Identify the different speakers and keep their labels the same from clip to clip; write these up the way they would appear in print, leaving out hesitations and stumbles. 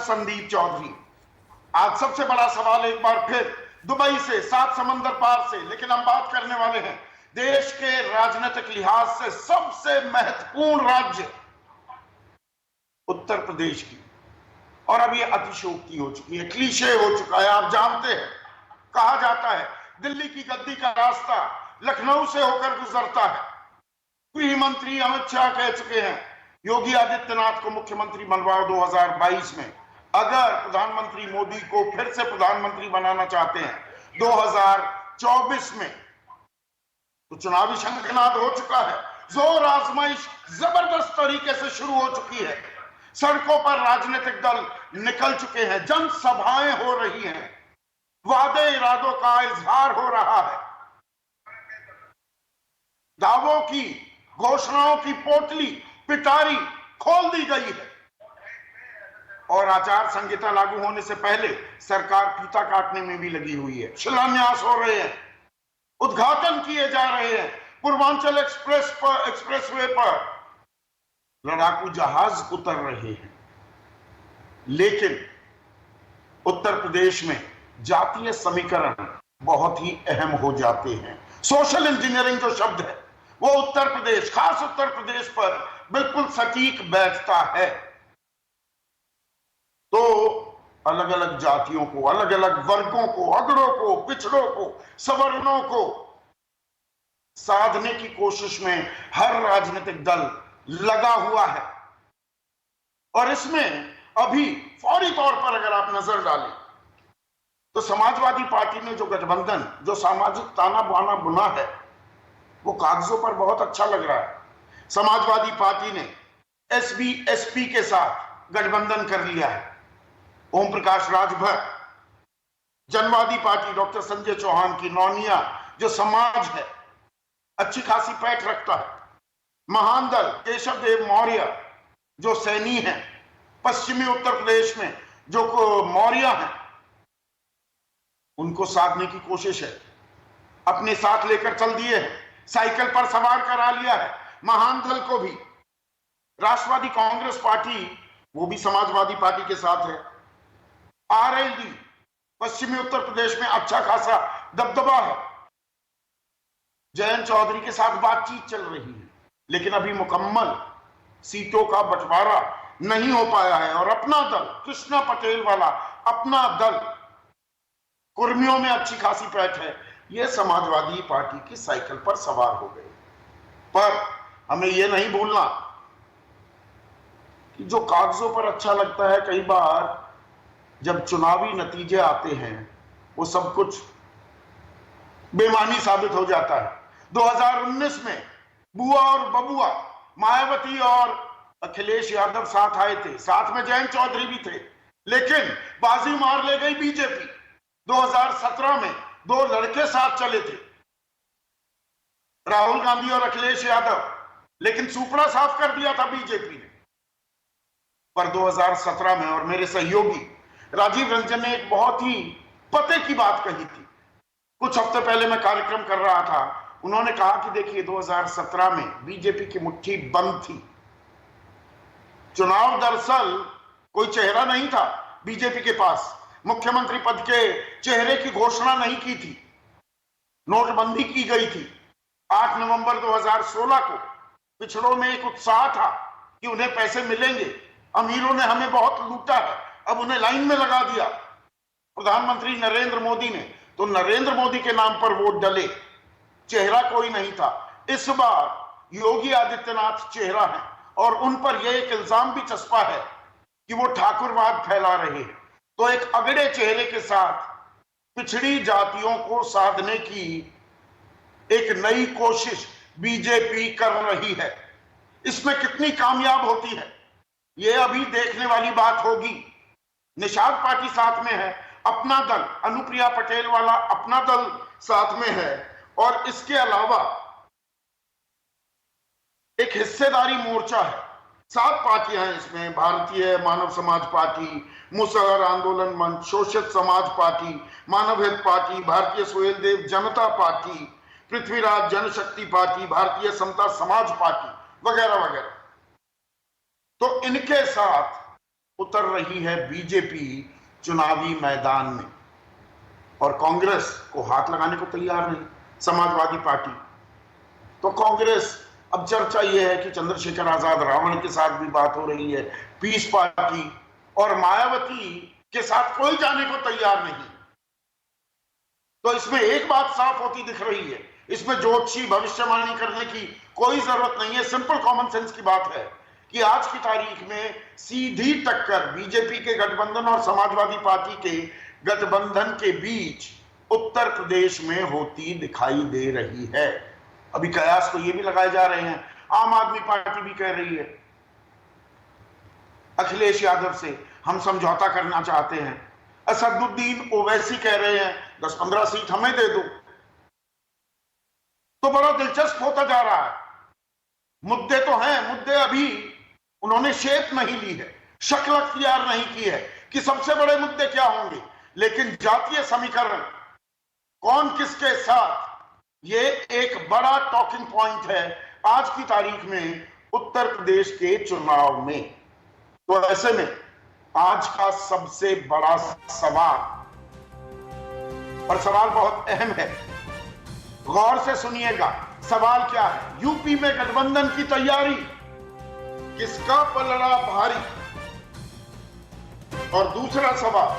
Speaker 1: संदीप चौधरी। आज सबसे बड़ा सवाल एक बार फिर दुबई से, 7 समंदर पार से, लेकिन हम बात करने वाले हैं देश के राजनीतिक लिहाज से सबसे महत्वपूर्ण राज्य उत्तर प्रदेश की। और अब ये अतिशयोक्ति हो चुकी है, क्लीशे हो चुका है। आप जानते हैं, कहा जाता है दिल्ली की गद्दी का रास्ता लखनऊ से होकर गुजरता है। गृह मंत्री अमित शाह कह चुके हैं योगी आदित्यनाथ को मुख्यमंत्री बनवाओ 2022 में। अगर प्रधानमंत्री मोदी को फिर से प्रधानमंत्री बनाना चाहते हैं 2024 में, तो चुनावी शंखनाद हो चुका है। जोर आजमाइश जबरदस्त तरीके से शुरू हो चुकी है। सड़कों पर राजनीतिक दल निकल चुके हैं, जनसभाएं हो रही हैं, वादे इरादों का इजहार हो रहा है, दावों की, घोषणाओं की पोटली, पिटारी खोल दी गई है। और आचार संहिता लागू होने से पहले सरकार फीता काटने में भी लगी हुई है। शिलान्यास हो रहे हैं, उद्घाटन किए जा रहे हैं। पूर्वांचल एक्सप्रेसवे पर लड़ाकू जहाज उतर रहे हैं। लेकिन उत्तर प्रदेश में जातीय समीकरण बहुत ही अहम हो जाते हैं। सोशल इंजीनियरिंग जो शब्द है वो उत्तर प्रदेश, खास उत्तर प्रदेश पर बिल्कुल सटीक बैठता है। तो अलग अलग जातियों को, अलग अलग वर्गों को, अगड़ों को, पिछड़ों को, सवर्णों को साधने की कोशिश में हर राजनीतिक दल लगा हुआ है। और इसमें अभी फौरी तौर पर अगर आप नजर डालें तो समाजवादी पार्टी ने जो गठबंधन, जो सामाजिक ताना बाना बुना है, वो कागजों पर बहुत अच्छा लग रहा है। समाजवादी पार्टी ने एसपी के साथ गठबंधन कर लिया है। ओम प्रकाश राजभर, जनवादी पार्टी डॉक्टर संजय चौहान की नौनिया जो समाज है, अच्छी खासी पैठ रखता है। महान दल केशव देव मौर्य जो सैनी है, पश्चिमी उत्तर प्रदेश में जो मौर्य हैं, उनको साधने की कोशिश है, अपने साथ लेकर चल दिए हैं, साइकिल पर सवार करा लिया है। महान दल को भी, राष्ट्रवादी कांग्रेस पार्टी वो भी समाजवादी पार्टी के साथ है। आरएलडी पश्चिमी उत्तर प्रदेश में अच्छा खासा दबदबा है। जयंत चौधरी के साथ बातचीत चल रही है, लेकिन अभी मुकम्मल सीटों का बंटवारा नहीं हो पाया है। और अपना दल, कृष्णा पटेल वाला अपना दल, कुर्मियों में अच्छी खासी पैठ है, यह समाजवादी पार्टी की साइकिल पर सवार हो गए। पर हमें यह नहीं भूलना कि जो कागजों पर अच्छा लगता है, कई बार जब चुनावी नतीजे आते हैं वो सब कुछ बेमानी साबित हो जाता है। 2019 में बुआ और बबुआ, मायावती और अखिलेश यादव साथ आए थे, साथ में जयंत चौधरी भी थे, लेकिन बाजी मार ले गई बीजेपी। 2017 में 2 लड़के साथ चले थे, राहुल गांधी और अखिलेश यादव, लेकिन सुपड़ा साफ कर दिया था बीजेपी ने। पर 2017 में और मेरे सहयोगी राजीव रंजन ने एक बहुत ही पते की बात कही थी। कुछ हफ्ते पहले मैं कार्यक्रम कर रहा था, उन्होंने कहा कि देखिए 2017 में बीजेपी की मुट्ठी बंद थी। चुनाव दरअसल कोई चेहरा नहीं था बीजेपी के पास, मुख्यमंत्री पद के चेहरे की घोषणा नहीं की थी, नोटबंदी की गई थी। 8 नवंबर 2016 को पिछड़ों में एक उत्साह था कि उन्हें पैसे मिलेंगे, अमीरों ने हमें बहुत लूटा है, अब उन्हें लाइन में लगा दिया प्रधानमंत्री नरेंद्र मोदी ने, तो नरेंद्र मोदी के नाम पर वोट डले, चेहरा कोई नहीं था। इस बार योगी आदित्यनाथ चेहरा है और उन पर यह एक इल्जाम भी चस्पा है कि वो ठाकुरवाद फैला रहे हैं। तो एक अगड़े चेहरे के साथ पिछड़ी जातियों को साधने की एक नई कोशिश बीजेपी कर रही है। इसमें कितनी कामयाब होती है ये अभी देखने वाली बात होगी। निषाद पार्टी साथ में है, अपना दल, अनुप्रिया पटेल वाला अपना दल साथ में है, और इसके अलावा एक हिस्सेदारी मोर्चा है। 7 पार्टियां हैं इसमें, भारतीय मानव समाज पार्टी, मुसहर आंदोलन मंच, शोषित समाज पार्टी, मानव हित पार्टी, भारतीय सुहेल देव जनता पार्टी, पृथ्वीराज जनशक्ति पार्टी, भारतीय समता समाज पार्टी वगैरह वगैरह। तो इनके साथ उतर रही है बीजेपी चुनावी मैदान में और कांग्रेस को हाथ लगाने को तैयार नहीं, समाजवादी पार्टी। तो कांग्रेस, अब चर्चा यह है कि चंद्रशेखर आजाद रावण के साथ भी बात हो रही है, पीस पार्टी और मायावती के साथ कोई जाने को तैयार नहीं। तो इसमें एक बात साफ होती दिख रही है, इसमें ज्योतिषी भविष्यवाणी करने की कोई जरूरत नहीं है। सिंपल कॉमन सेंस की बात है कि आज की तारीख में सीधी टक्कर बीजेपी के गठबंधन और समाजवादी पार्टी के गठबंधन के बीच उत्तर प्रदेश में होती दिखाई दे रही है। अभी कयास तो ये भी लगाए जा रहे हैं, आम आदमी पार्टी भी कह रही है अखिलेश यादव से हम समझौता करना चाहते हैं, असदुद्दीन ओवैसी कह रहे हैं 10-15 सीट हमें दे दो। तो बड़ा दिलचस्प होता जा रहा है। मुद्दे तो हैं, मुद्दे अभी उन्होंने शेप नहीं ली है, शक्ल अख्तियार नहीं की है कि सबसे बड़े मुद्दे क्या होंगे, लेकिन जातीय समीकरण कौन किसके साथ, ये एक बड़ा टॉकिंग पॉइंट है आज की तारीख में उत्तर प्रदेश के चुनाव में। तो ऐसे में आज का सबसे बड़ा सवाल, और सवाल बहुत अहम है, गौर से सुनिएगा, सवाल क्या है? यूपी में गठबंधन की तैयारी, किसका पलड़ा भारी? और दूसरा सवाल,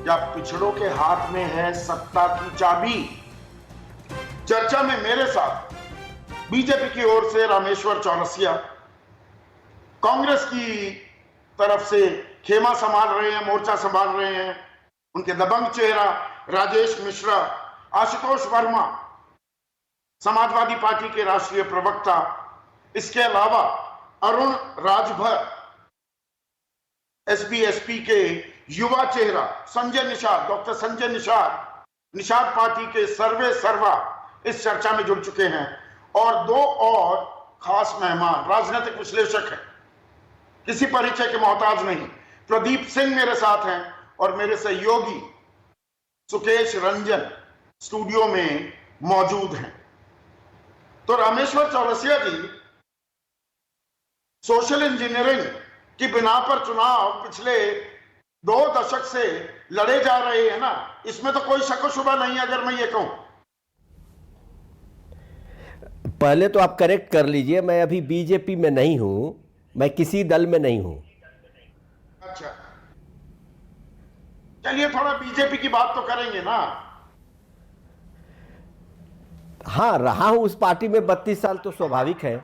Speaker 1: क्या पिछड़ों के हाथ में है सत्ता की चाबी? चर्चा में मेरे साथ बीजेपी की ओर से रामेश्वर चौरसिया, कांग्रेस की तरफ से खेमा संभाल रहे हैं, मोर्चा संभाल रहे हैं, उनके दबंग चेहरा राजेश मिश्रा, आशुतोष वर्मा समाजवादी पार्टी के राष्ट्रीय प्रवक्ता, इसके अलावा अरुण राजभर एसपी के युवा चेहरा संजय निषाद, डॉक्टर संजय निषाद पार्टी के सर्वे सर्वा इस चर्चा में जुड़ चुके हैं, और दो और खास मेहमान राजनीतिक विश्लेषक हैं, किसी परिचय के मोहताज नहीं। प्रदीप सिंह मेरे साथ हैं और मेरे सहयोगी सुकेश रंजन स्टूडियो में मौजूद हैं। तो रामेश्वर चौरसिया जी, सोशल इंजीनियरिंग की बिना पर चुनाव पिछले 2 दशक से लड़े जा रहे हैं ना, इसमें तो कोई शक शुबा नहीं है। अगर मैं ये कहूं,
Speaker 2: पहले तो आप करेक्ट कर लीजिए, मैं अभी बीजेपी में नहीं हूं, मैं किसी दल में नहीं हूं।
Speaker 1: अच्छा, चलिए थोड़ा बीजेपी की बात तो करेंगे ना।
Speaker 2: हाँ, रहा हूं उस पार्टी में 32 साल, तो स्वाभाविक है।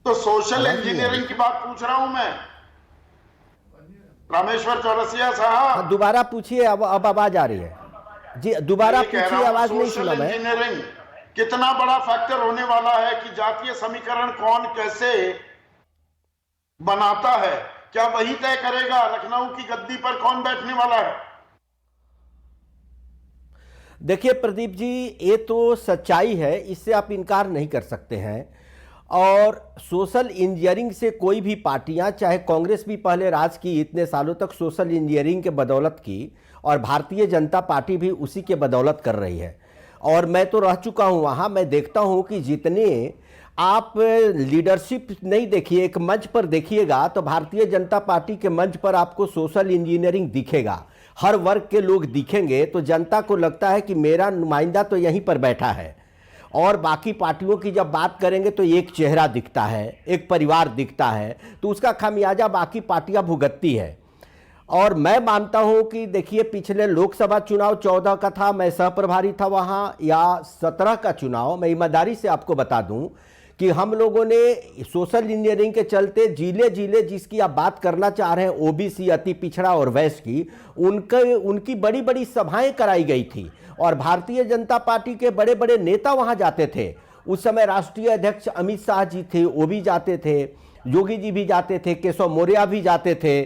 Speaker 1: तो सोशल इंजीनियरिंग की बात पूछ रहा हूं मैं, रामेश्वर चौरसिया साहब।
Speaker 2: हाँ, दोबारा पूछिए, अब आवाज आ रही है जी, दोबारा पूछिए, आवाज नहीं सुना मैं।
Speaker 1: इंजीनियरिंग कितना बड़ा फैक्टर होने वाला है कि जातीय समीकरण कौन कैसे बनाता है, क्या वही तय करेगा लखनऊ की गद्दी पर कौन बैठने वाला है?
Speaker 2: देखिए प्रदीप जी, ये तो सच्चाई है, इससे आप इनकार नहीं कर सकते हैं। और सोशल इंजीनियरिंग से कोई भी पार्टियां, चाहे कांग्रेस भी पहले राज की इतने सालों तक सोशल इंजीनियरिंग के बदौलत की, और भारतीय जनता पार्टी भी उसी के बदौलत कर रही है। और मैं तो रह चुका हूं वहां, मैं देखता हूं कि जितने आप लीडरशिप नहीं देखिए, एक मंच पर देखिएगा तो भारतीय जनता पार्टी के मंच पर आपको सोशल इंजीनियरिंग दिखेगा, हर वर्ग के लोग दिखेंगे, तो जनता को लगता है कि मेरा नुमाइंदा तो यहीं पर बैठा है। और बाकी पार्टियों की जब बात करेंगे तो एक चेहरा दिखता है, एक परिवार दिखता है, तो उसका खामियाजा बाकी पार्टियां भुगतती है। और मैं मानता हूं कि देखिए, पिछले लोकसभा चुनाव 14 का था, मैं सहप्रभारी था वहां, या 17 का चुनाव, मैं ईमानदारी से आपको बता दूं कि हम लोगों ने सोशल इंजीनियरिंग के चलते जिले जिसकी आप बात करना चाह रहे हैं, ओबीसी, अति पिछड़ा और वैश्य की, उनकी बड़ी बड़ी सभाएं कराई गई थी, और भारतीय जनता पार्टी के बड़े बड़े नेता वहां जाते थे। उस समय राष्ट्रीय अध्यक्ष अमित शाह जी थे, वो भी जाते थे, योगी जी भी जाते थे, केशव मौर्य भी जाते थे,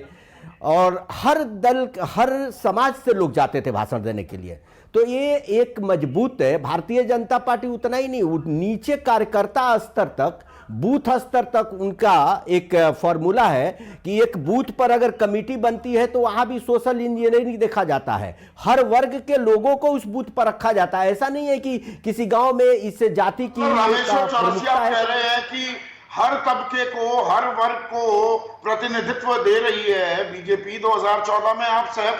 Speaker 2: और हर दल, हर समाज से लोग जाते थे भाषण देने के लिए। तो ये एक मजबूत है। भारतीय जनता पार्टी उतना ही नहीं, नीचे कार्यकर्ता स्तर तक बूथ स्तर तक उनका एक फॉर्मूला है कि एक बूथ पर अगर कमेटी बनती है तो वहां भी सोशल इंजीनियरिंग देखा जाता है, हर वर्ग के लोगों को उस बूथ पर रखा जाता है। ऐसा नहीं है कि किसी गांव में इससे जाति की
Speaker 1: रामेश्वर चौरसिया
Speaker 2: प्रमुखता
Speaker 1: कह
Speaker 2: है।
Speaker 1: रहे हैं कि हर तबके को, हर वर्ग को प्रतिनिधित्व दे रही है बीजेपी। 2014 में आप सह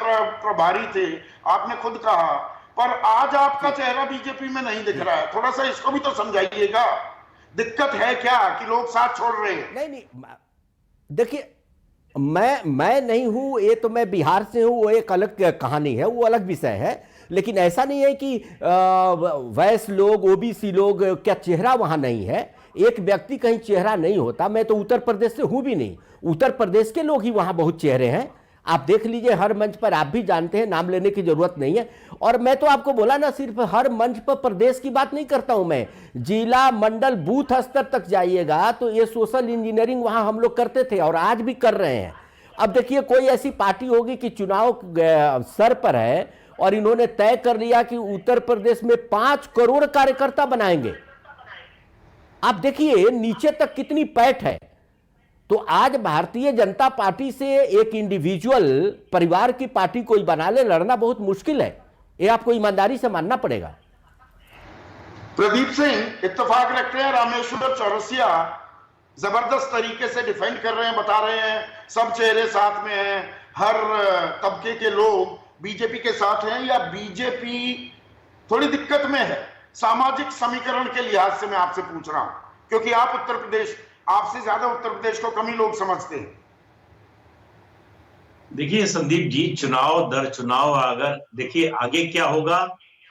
Speaker 1: प्रभारी थे, आपने खुद कहा, पर आज आपका चेहरा बीजेपी में नहीं दिख रहा है। थोड़ा सा इसको भी तो समझाइएगा, दिक्कत है क्या कि लोग साथ छोड़ रहे हैं?
Speaker 2: नहीं नहीं, देखिए मैं नहीं हूं, ये तो मैं बिहार से हूं, वो एक अलग कहानी है, वो अलग विषय है। लेकिन ऐसा नहीं है कि वैश्य लोग, ओबीसी लोग, क्या चेहरा वहां नहीं है? एक व्यक्ति कहीं चेहरा नहीं होता। मैं तो उत्तर प्रदेश से हूं भी नहीं, उत्तर प्रदेश के लोग ही वहां बहुत चेहरे हैं। आप देख लीजिए हर मंच पर, आप भी जानते हैं, नाम लेने की जरूरत नहीं है। और मैं तो आपको बोला ना, सिर्फ हर मंच पर प्रदेश की बात नहीं करता हूं मैं, जिला मंडल बूथ स्तर तक जाइएगा तो ये सोशल इंजीनियरिंग वहां हम लोग करते थे और आज भी कर रहे हैं। अब देखिए कोई ऐसी पार्टी होगी कि चुनाव सर पर है और इन्होंने तय कर लिया कि उत्तर प्रदेश में 5 करोड़ कार्यकर्ता बनाएंगे। आप देखिए नीचे तक कितनी पैठ है। तो आज भारतीय जनता पार्टी से एक इंडिविजुअल परिवार की पार्टी कोई बना ले, लड़ना बहुत मुश्किल है। ये आपको ईमानदारी से मानना पड़ेगा।
Speaker 1: प्रदीप सिंह इत्तेफाक रखते हैं, रामेश्वर चौरसिया जबरदस्त तरीके से डिफेंड कर रहे हैं, बता रहे हैं सब चेहरे साथ में हैं, हर तबके के लोग बीजेपी के साथ हैं, या बीजेपी थोड़ी दिक्कत में है सामाजिक समीकरण के लिहाज से? मैं आपसे पूछ रहा हूं क्योंकि आप उत्तर प्रदेश, आपसे ज्यादा उत्तर प्रदेश को कम ही लोग समझते हैं।
Speaker 3: देखिए संदीप जी, चुनाव दर चुनाव अगर देखिए आगे क्या होगा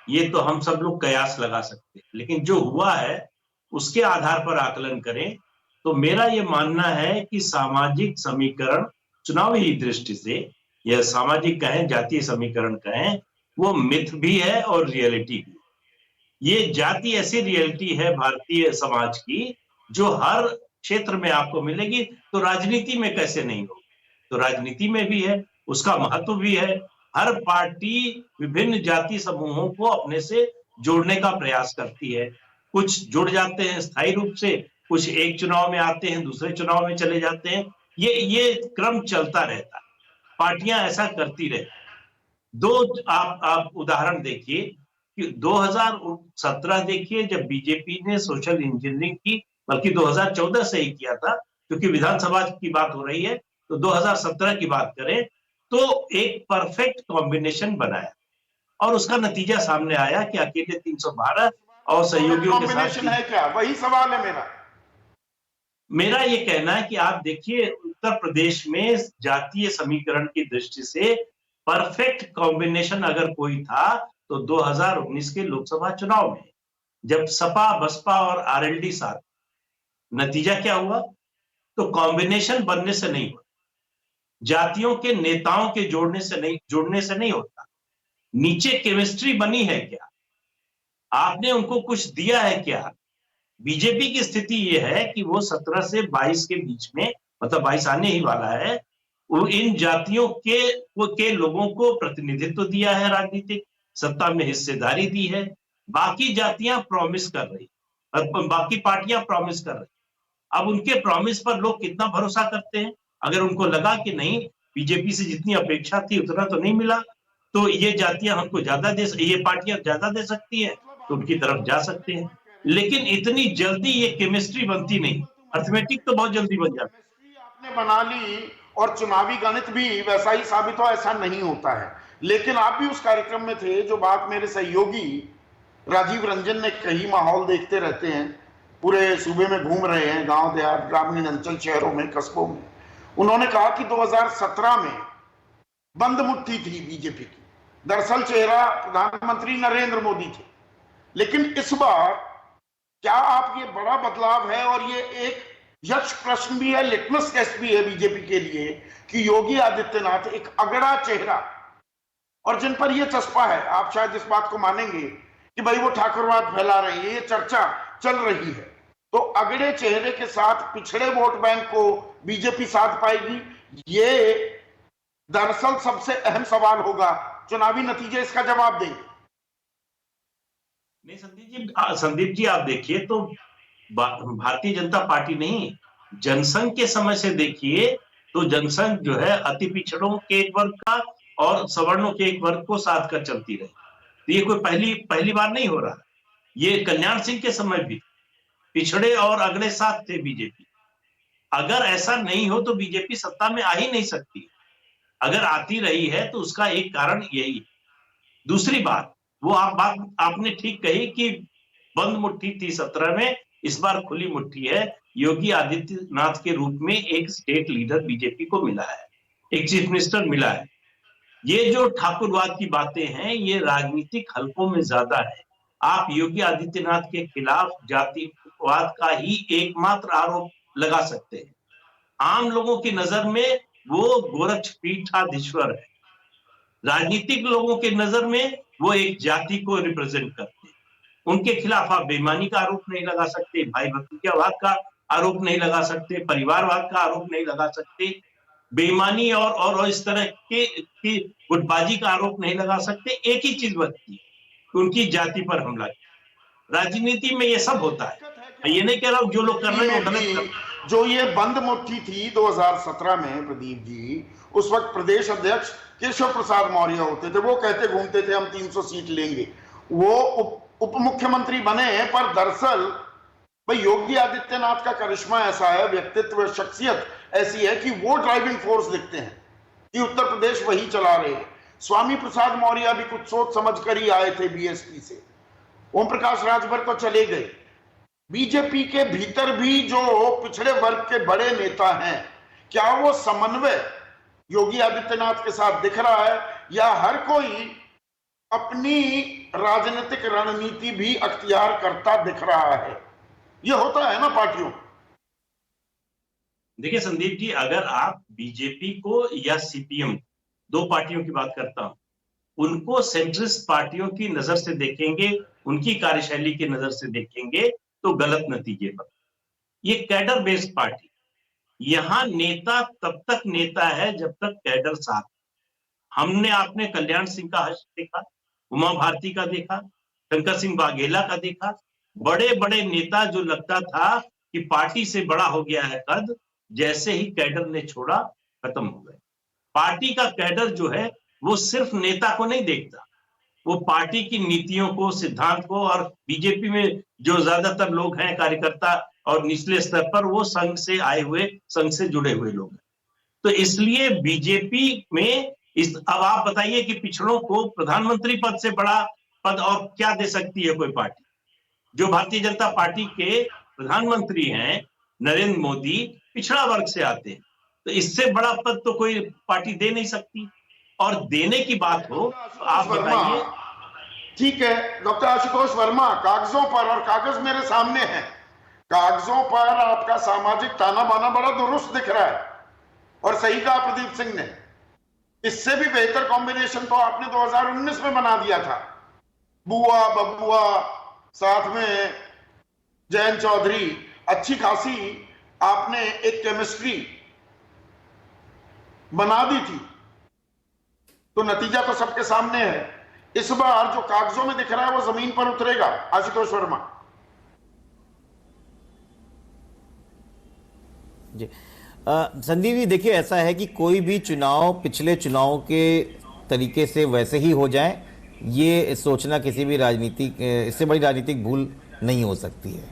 Speaker 3: ये तो हम सब लोग कयास लगा सकते हैं, लेकिन जो हुआ है उसके आधार पर आकलन करें तो मेरा ये मानना है कि सामाजिक समीकरण चुनावी दृष्टि से, यह सामाजिक कहें, जातीय समीकरण कहें, वो मिथ भी है और रियलिटी भी। ये जाति ऐसी रियलिटी है भारतीय समाज की जो हर क्षेत्र में आपको मिलेगी, तो राजनीति में कैसे नहीं होगी? तो राजनीति में भी है, उसका महत्व भी है। हर पार्टी विभिन्न जाति समूहों को अपने से जोड़ने का प्रयास करती है। कुछ जुड़ जाते हैं स्थायी रूप से, कुछ एक चुनाव में आते हैं, दूसरे चुनाव में चले जाते हैं। ये क्रम चलता रहता है, पार्टियां ऐसा करती रहती। दो आप उदाहरण देखिए कि 2017 देखिए जब बीजेपी ने सोशल इंजीनियरिंग की, बल्कि 2014 से ही किया था क्योंकि विधानसभा की बात हो रही है, तो 2017 की बात करें तो एक परफेक्ट कॉम्बिनेशन बनाया और उसका नतीजा सामने आया कि अकेले 312 और सहयोगियों के साथ।
Speaker 1: कॉम्बिनेशन है क्या? वही सवाल है
Speaker 3: मेरा ये कहना है कि आप देखिए उत्तर प्रदेश में जातीय समीकरण की दृष्टि से परफेक्ट कॉम्बिनेशन अगर कोई था तो 2019 के लोकसभा चुनाव में जब सपा, बसपा और आरएलडी साथ, नतीजा क्या हुआ? तो कॉम्बिनेशन बनने से नहीं होता, जातियों के नेताओं के जोड़ने से नहीं होता। नीचे केमिस्ट्री बनी है क्या? आपने उनको कुछ दिया है क्या? बीजेपी की स्थिति यह है कि वो 17 से 22 के बीच में, मतलब 22 आने ही वाला है, वो इन जातियों के लोगों को प्रतिनिधित्व दिया है, राजनीतिक सत्ता में हिस्सेदारी दी है। बाकी जातियां प्रॉमिस कर रही, बाकी पार्टियां प्रॉमिस कर रही। अब उनके प्रॉमिस पर लोग कितना भरोसा करते हैं? अगर उनको लगा कि नहीं, बीजेपी से जितनी अपेक्षा थी उतना तो नहीं मिला, तो ये जातियां हमको ज्यादा ये पार्टियां ज्यादा दे सकती है, तो उनकी तरफ जा सकते हैं। लेकिन इतनी जल्दी ये केमिस्ट्री बनती नहीं, अर्थमेटिक तो बहुत जल्दी बन जाती।
Speaker 1: केमिस्ट्री आपने बना ली और चुनावी गणित भी वैसा ही साबित हो, ऐसा नहीं होता है। लेकिन आप भी उस कार्यक्रम में थे, जो बात मेरे सहयोगी राजीव रंजन ने कही, माहौल देखते रहते हैं, पूरे सूबे में घूम रहे हैं, गांव देहात, ग्रामीण अंचल, शहरों में, कस्बों में। उन्होंने कहा कि 2017 में बंद मुट्ठी थी बीजेपी की, दरअसल चेहरा प्रधानमंत्री नरेंद्र मोदी थे। लेकिन इस बार क्या आप, ये बड़ा बदलाव है और ये एक यक्ष प्रश्न भी है, लिटमस टेस्ट भी है बीजेपी के लिए कि योगी आदित्यनाथ एक अगड़ा चेहरा, और जिन पर यह चस्पा है, आप शायद इस बात को मानेंगे कि भाई वो ठाकुरवाद फैला रही है, ये चर्चा चल रही है, तो अगड़े चेहरे के साथ पिछड़े वोट बैंक को बीजेपी साध पाएगी? ये दरअसल सबसे अहम सवाल होगा, चुनावी नतीजे इसका जवाब देंगे।
Speaker 3: नहीं संदीप जी, आप देखिए तो भारतीय जनता पार्टी नहीं, जनसंघ के समय से देखिए तो जनसंघ जो है अति पिछड़ों के एक वर्ग का और सवर्णों के एक वर्ग को साथ कर चलती रही। तो ये कोई पहली बार नहीं हो रहा। ये कल्याण सिंह के समय भी पिछड़े और अगड़े साथ थे बीजेपी। अगर ऐसा नहीं हो तो बीजेपी सत्ता में आ ही नहीं सकती। अगर आती रही है तो उसका एक कारण यही है। दूसरी बात, वो बात आपने ठीक कही कि बंद मुट्ठी थी 17 में, इस बार खुली मुट्ठी है। योगी आदित्यनाथ के रूप में एक स्टेट लीडर बीजेपी को मिला है, एक चीफ मिनिस्टर मिला है। ये जो ठाकुरवाद की बातें हैं ये राजनीतिक हलकों में ज्यादा है। आप योगी आदित्यनाथ के खिलाफ जातिवाद का ही एकमात्र आरोप लगा सकते हैं। आम लोगों की नजर में वो गोरक्षपीठाधीश्वर है, राजनीतिक लोगों के नजर में वो एक जाति को रिप्रेजेंट करते हैं। उनके खिलाफ आप बेईमानी का आरोप नहीं लगा सकते, भाई भतीजावाद का आरोप नहीं लगा सकते, परिवारवाद का आरोप नहीं लगा सकते, बेईमानी और इस तरह की गुटबाजी का आरोप नहीं लगा सकते। एक ही चीज बचती है, उनकी जाति पर हमला किया। राजनीति में ये सब होता है। मैं ये नहीं कह रहा हूं जो लोग कर रहे हैं वो गलत कर रहे हैं।
Speaker 1: जो ये बंद मुट्ठी थी 2017 में प्रदीप जी, उस वक्त प्रदेश अध्यक्ष केशव प्रसाद मौर्य होते थे। वो कहते घूमते थे हम 300 सीट लेंगे। वो उप मुख्यमंत्री बने, पर दरअसल भाई योगी आदित्यनाथ का करिश्मा ऐसा है, व्यक्तित्व शख्सियत ऐसी है कि वो ड्राइविंग फोर्स दिखते हैं कि उत्तर प्रदेश वही चला रहे हैं। स्वामी प्रसाद मौर्य भी कुछ सोच समझ कर ही आए थे बीएसपी से। ओम प्रकाश राजभर तो चले गए। बीजेपी के भीतर भी जो पिछड़े वर्ग के बड़े नेता हैं, क्या वो समन्वय योगी आदित्यनाथ के साथ दिख रहा है, या हर कोई अपनी राजनीतिक रणनीति भी अख्तियार करता दिख रहा है? ये होता है ना पार्टियों।
Speaker 3: देखिए संदीप जी, अगर आप बीजेपी को या सीपीएम, दो पार्टियों की बात करता हूं, उनको सेंट्रिस्ट पार्टियों की नजर से देखेंगे, उनकी कार्यशैली की नजर से देखेंगे तो गलत नतीजे पर। ये कैडर बेस्ड पार्टी, यहां नेता तब तक नेता है जब तक कैडर साथ। आपने कल्याण सिंह का हश्र देखा, उमा भारती का देखा, शंकर सिंह वाघेला का देखा। बड़े बड़े नेता जो लगता था कि पार्टी से बड़ा हो गया है कद, जैसे ही कैडर ने छोड़ा खत्म हो गए। पार्टी का कैडर जो है वो सिर्फ नेता को नहीं देखता, वो पार्टी की नीतियों को, सिद्धांत को, और बीजेपी में जो ज्यादातर लोग हैं कार्यकर्ता और निचले स्तर पर, वो संघ से आए हुए, संघ से जुड़े हुए लोग हैं। तो इसलिए बीजेपी में अब आप बताइए कि पिछड़ों को प्रधानमंत्री पद से बड़ा पद और क्या दे सकती है कोई पार्टी? जो भारतीय जनता पार्टी के प्रधानमंत्री हैं नरेंद्र मोदी, पिछड़ा वर्ग से आते हैं, तो इससे बड़ा पद तो कोई पार्टी दे नहीं सकती। और देने की बात हो तो आप बताइए।
Speaker 1: ठीक है डॉक्टर आशुतोष वर्मा, कागजों पर, और कागज मेरे सामने है, कागजों पर आपका सामाजिक ताना बाना बड़ा दुरुस्त दिख रहा है, और सही कहा प्रदीप सिंह ने। इससे भी बेहतर कॉम्बिनेशन तो आपने 2019 में बना दिया था, बुआ बबुआ साथ में जयंत चौधरी। अच्छी खासी आपने एक केमिस्ट्री बना दी थी, तो नतीजा तो सबके सामने है। इस बार जो कागजों में दिख रहा है वो जमीन पर उतरेगा। आशुतोष वर्मा
Speaker 2: जी। संदीप जी, देखिए ऐसा है कि कोई भी चुनाव पिछले चुनाव के तरीके से वैसे ही हो जाए, ये सोचना किसी भी राजनीतिक, इससे बड़ी राजनीतिक भूल नहीं हो सकती है।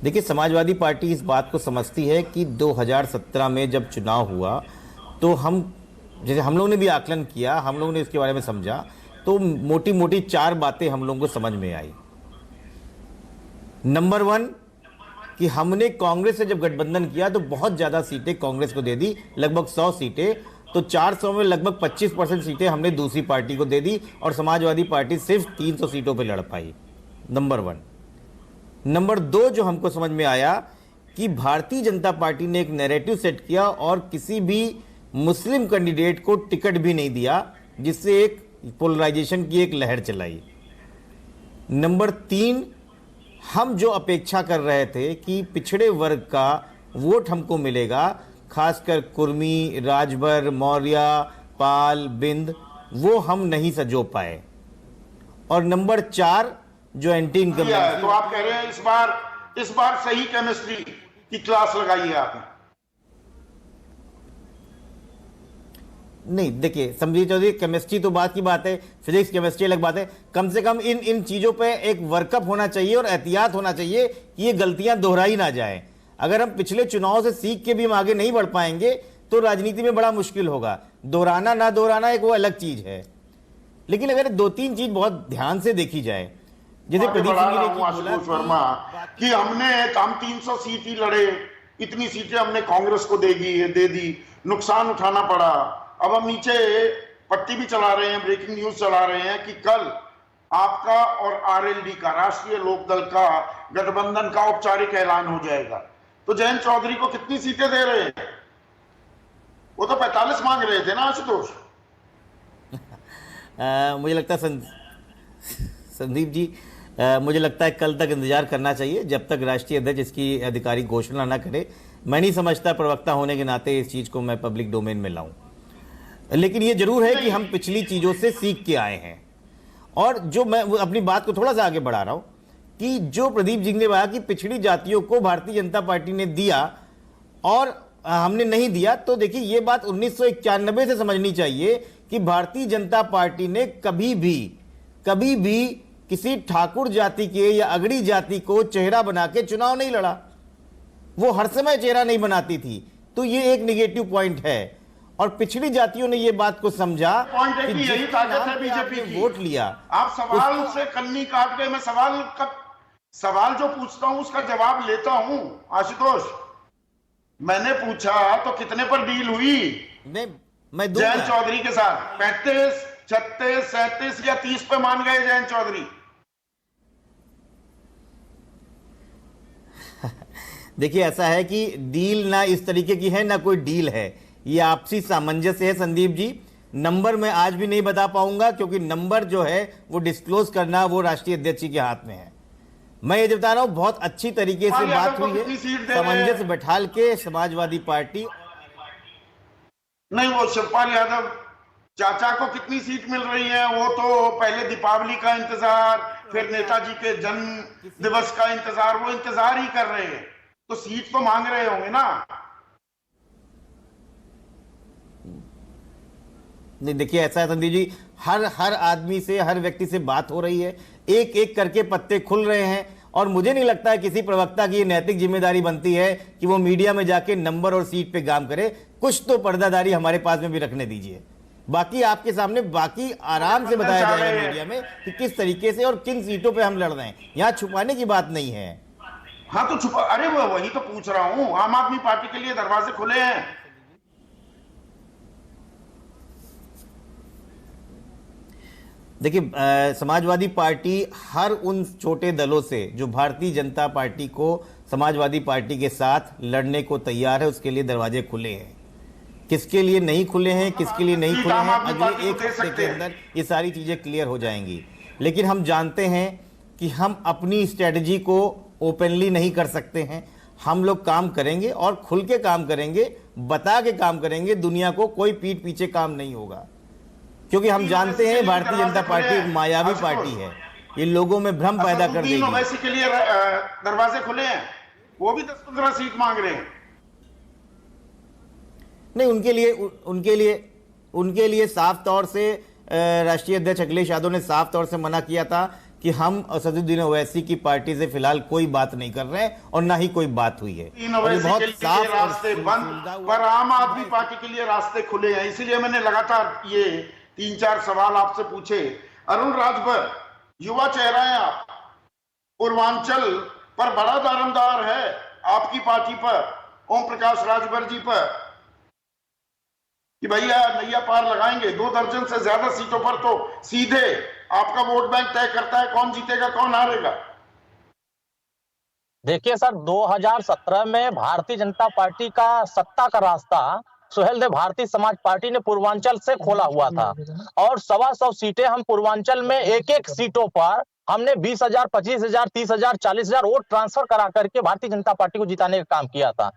Speaker 2: देखिए समाजवादी पार्टी इस बात को समझती है कि 2017 में जब चुनाव हुआ तो जैसे हम लोगों ने भी आकलन किया, हम लोगों ने इसके बारे में समझा, तो मोटी मोटी 4 बातें हम लोगों को समझ में आई। नंबर 1 कि हमने कांग्रेस से जब गठबंधन किया तो बहुत ज़्यादा सीटें कांग्रेस को दे दी, लगभग 100 सीटें, तो 400 में लगभग 25% सीटें हमने दूसरी पार्टी को दे दी, और समाजवादी पार्टी सिर्फ 300 सीटों पर लड़ पाई। नंबर 1। नंबर 2 जो हमको समझ में आया कि भारतीय जनता पार्टी ने एक नैरेटिव सेट किया और किसी भी मुस्लिम कैंडिडेट को टिकट भी नहीं दिया, जिससे एक पोलराइजेशन की एक लहर चलाई। नंबर 3, हम जो अपेक्षा कर रहे थे कि पिछड़े वर्ग का वोट हमको मिलेगा, खासकर कुर्मी, राजभर, मौर्य, पाल, बिंद, वो हम नहीं सजो पाए। और नंबर 4 जो एंटी इनकम,
Speaker 1: तो आप कह रहे हैं इस बार इस बार सही केमिस्ट्री की क्लास लगाई है आपने।
Speaker 4: नहीं देखिए संदीप चौधरी, केमिस्ट्री तो बात की बात है, फिजिक्स केमिस्ट्री अलग बात है। कम से कम इन चीजों पे एक वर्कअप होना चाहिए और एहतियात होना चाहिए कि ये गलतियां दोहराई ना जाए। अगर हम पिछले चुनाव से सीख के भी हम आगे नहीं बढ़ पाएंगे तो राजनीति में बड़ा मुश्किल होगा। दोहराना ना दोहराना एक वो अलग चीज है, लेकिन अगर दो तीन चीज बहुत ध्यान से देखी जाए, जैसे प्रदीप सिंह ने बोला
Speaker 1: वर्मा कि हम 300 सीट ही लड़े, इतनी सीटें हमने कांग्रेस को दे दी, नुकसान उठाना पड़ा। अब हम नीचे पट्टी भी चला रहे हैं, ब्रेकिंग न्यूज चला रहे हैं कि कल आपका और आरएलडी का, राष्ट्रीय लोकदल का गठबंधन का औपचारिक ऐलान हो जाएगा। तो जयंत चौधरी को कितनी सीटें दे रहे हैं? वो तो 45 मांग रहे थे ना आशुतोष।
Speaker 4: मुझे लगता है संदीप जी, मुझे लगता है कल तक इंतजार करना चाहिए जब तक राष्ट्रीय अध्यक्ष इसकी आधिकारिक घोषणा ना करे। मैं नहीं समझता प्रवक्ता होने के नाते इस चीज को मैं पब्लिक डोमेन में लाऊं, लेकिन ये जरूर है कि हम पिछली चीजों से सीख के आए हैं। और जो मैं अपनी बात को थोड़ा सा आगे बढ़ा रहा हूं कि जो प्रदीप जी ने कहा कि पिछड़ी जातियों को भारतीय जनता पार्टी ने दिया और हमने नहीं दिया, तो देखिए ये बात 1991 से समझनी चाहिए कि भारतीय जनता पार्टी ने कभी भी किसी ठाकुर जाति के या अगड़ी जाति को चेहरा बना के चुनाव नहीं लड़ा। वो हर समय चेहरा नहीं बनाती थी, तो ये एक निगेटिव पॉइंट है। और पिछड़ी जातियों ने ये बात को समझा
Speaker 1: कि यही ताकत है बीजेपी की।
Speaker 4: वोट लिया।
Speaker 1: आप सवाल से कन्नी काट गए। मैं सवाल जो पूछता हूं उसका जवाब लेता हूं आशुतोष। मैंने पूछा तो कितने पर डील हुई
Speaker 4: मैं
Speaker 1: जयंत चौधरी के साथ? 35, 36, 37 या 30 पे मान गए जयंत चौधरी?
Speaker 4: देखिए ऐसा है कि डील ना इस तरीके की है ना कोई डील है, ये आपसी सामंजस्य है संदीप जी। नंबर मैं आज भी नहीं बता पाऊंगा क्योंकि नंबर जो है वो डिस्क्लोज करना वो राष्ट्रीय अध्यक्ष के हाथ में है। मैं ये बता रहा हूं बहुत अच्छी तरीके से बात हुई है, सामंजस्य बैठाल के समाजवादी पार्टी।
Speaker 1: नहीं, वो शिवपाल यादव चाचा को कितनी सीट मिल रही है? वो तो पहले दीपावली का इंतजार, फिर नेताजी के जन्म दिवस का इंतजार, वो इंतजार ही कर रहे हैं, तो सीट तो मांग रहे होंगे ना।
Speaker 4: नहीं देखिए ऐसा है संदीप जी, हर आदमी से, हर व्यक्ति से बात हो रही है, एक एक करके पत्ते खुल रहे हैं। और मुझे नहीं लगता है किसी प्रवक्ता की नैतिक जिम्मेदारी बनती है कि वो मीडिया में जाके नंबर और सीट पे काम करे। कुछ तो पर्दादारी हमारे पास में भी रखने दीजिए। बाकी आपके सामने बाकी आराम से बताया जाएगा मीडिया में कि किस तरीके से और किन सीटों पे हम लड़ रहे हैं। यहाँ छुपाने की बात नहीं है।
Speaker 1: हाँ तो छुपा, अरे वही तो पूछ रहा हूं। आम आदमी पार्टी के लिए दरवाजे खुले हैं।
Speaker 4: देखिए समाजवादी पार्टी हर उन छोटे दलों से जो भारतीय जनता पार्टी को समाजवादी पार्टी के साथ लड़ने को तैयार है, उसके लिए दरवाजे खुले हैं। किसके लिए नहीं खुले हैं, किसके लिए नहीं खुले हैं, अगले एक हफ्ते के अंदर ये सारी चीजें क्लियर हो जाएंगी। लेकिन हम जानते हैं कि हम अपनी स्ट्रेटजी को ओपनली नहीं कर सकते हैं। हम लोग काम करेंगे और खुल के काम करेंगे, बता के काम करेंगे दुनिया को। कोई पीठ पीछे काम नहीं होगा, क्योंकि हम जानते हैं भारतीय जनता पार्टी एक मायावी पार्टी है। ये लोगों में भ्रम पैदा कर देगी।
Speaker 1: ओवैसी के लिए दरवाजे खुले हैं, वो भी 10-15 सीट मांग रहे हैं।
Speaker 4: नहीं, उनके लिए साफ तौर से राष्ट्रीय अध्यक्ष अखिलेश यादव ने साफ तौर से मना किया था कि हम असदुद्दीन ओवैसी की पार्टी से फिलहाल कोई बात नहीं कर रहे हैं और ना ही कोई बात हुई है।
Speaker 1: बहुत साफ रास्ते बंद, पर आम आदमी पार्टी के लिए रास्ते खुले हैं। इसीलिए मैंने लगातार ये 3-4 सवाल आपसे पूछे। अरुण राजभर, युवा चेहरा है आप, पूर्वांचल पर बड़ा दारोमदार है आपकी पार्टी पर, ओम प्रकाश राजभर जी पर, कि भैया नैया पार लगाएंगे। 2 दर्जन से ज्यादा सीटों पर तो सीधे आपका वोट बैंक तय करता है कौन जीतेगा कौन हारेगा।
Speaker 5: देखिए सर, 2017 में भारतीय जनता पार्टी का सत्ता का रास्ता सुहेल देव भारतीय समाज पार्टी ने पूर्वांचल से खोला हुआ था और 125 सीटें हम पूर्वांचल में एक सीटों पर हमने 20,000, 25,000, 30,000, 40,000 वोट ट्रांसफर करा करके भारतीय जनता पार्टी को जिताने का काम किया था।